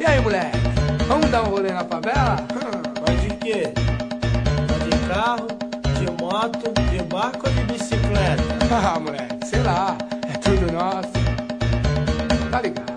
aí, moleque? Vamos dar um rolê na favela? Mas de quê? De carro, de moto, de barco ou de bicicleta? Ah, moleque, sei lá, é tudo nosso. Tá ligado?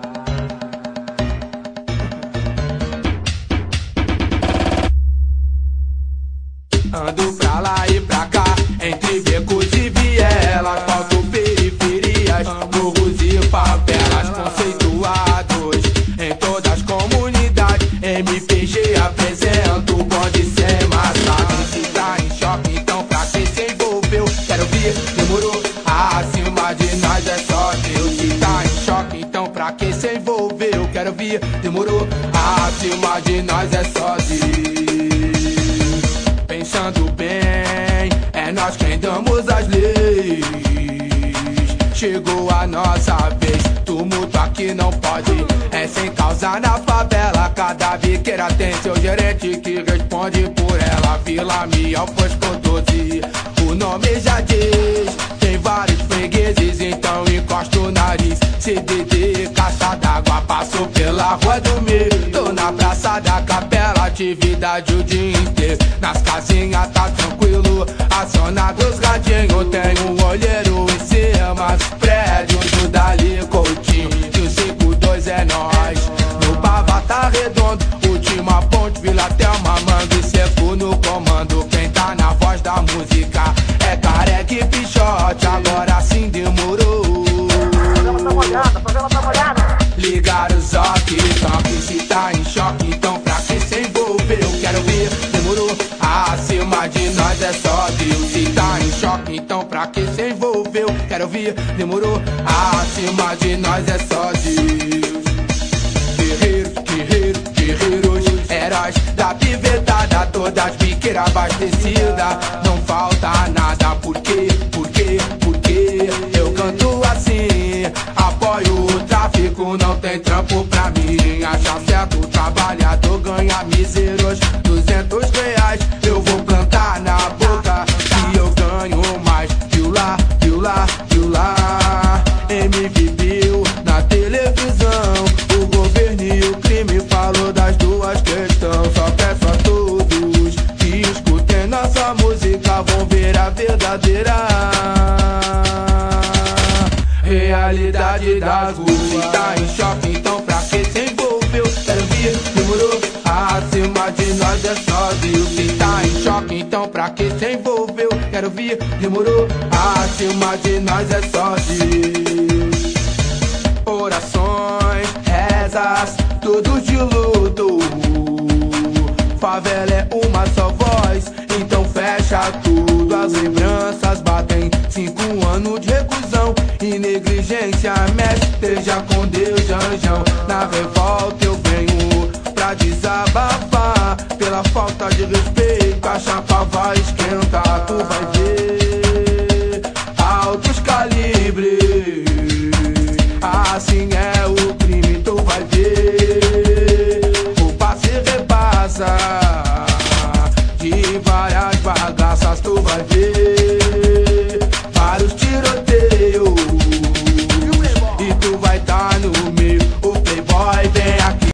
Ando pra lá e pra cá, entre becos e vielas, faltam periferias, morros e favelas conceituados em todas as comunidades. MPG apresenta o bonde sem massagem. Se tá em choque, então pra quem se envolveu, quero vir, demorou, acima de nós é só Deus. Se tá em choque, então pra quem se envolveu, quero vir, demorou, acima de nós é só Deus. Pensando bem, é nós quem damos as leis. Chegou a nossa vez, tumulto aqui não pode. É sem causa na favela, cada biqueira tem seu gerente que responde por ela. Vila Miel, Fosco 12, o nome já diz. Tem vários fregueses, então encosta o nariz. CDD, caixa d'água, passo pela rua do meio. Tô na praça da capela, atividade o dia inteiro. Nas casinhas tá tranquilo, a zona dos radinhos. Tem um olheiro em cima, prédios do Dali Coutinho. E o 52 é nós, no Bava tá redondo. Última ponte, Vila Thelma, Mangue Seco no comando. Quem tá na voz da música é Careca e Pichote, agora sim demorou. A favela tá molhada. Ligar os toque, se tá em choque, então pra quem se envolveu, quero ver, demorou, acima de nós é só Deus. Se tá em choque, então pra quem se envolveu, quero ver, demorou, acima de nós é só Deus. Guerreiros, guerreiros, guerreiros, heróis da pivetada, todas biqueiras abastecidas, não falta nada, por quê, por quê, por quê? Eu canto assim, apoio o tráfico, não tem trampo pra mim. Acha certo, o trabalhador ganha míseros R$200. Eu vou plantar na boca e eu ganho mais. Viu lá, viu lá, viu lá. MV Bill na televisão. O governo e o crime falou das duas questões. Só peço a todos que escutem nossa música, vão ver a verdadeira realidade das ruas. Se tá em choque, então pra quem se envolveu, quero vir, demorou, acima de nós é só Deus. Se tá em choque, então pra quem se envolveu, quero vir, demorou, acima de nós é só Deus. Orações, rezas, todos de luto. Favela é uma só voz, então fecha tudo. As lembranças batem, 5 anos de reclusão e negligência. Mestre, esteja com Deus, Janjão. Na revolta eu venho pra desabafar. Pela falta de respeito, a chapa vai esquentar. Tu vai ver altos calibres, assim é o crime, tu vai ver. O passe repassa de várias bagaças, tu vai ver.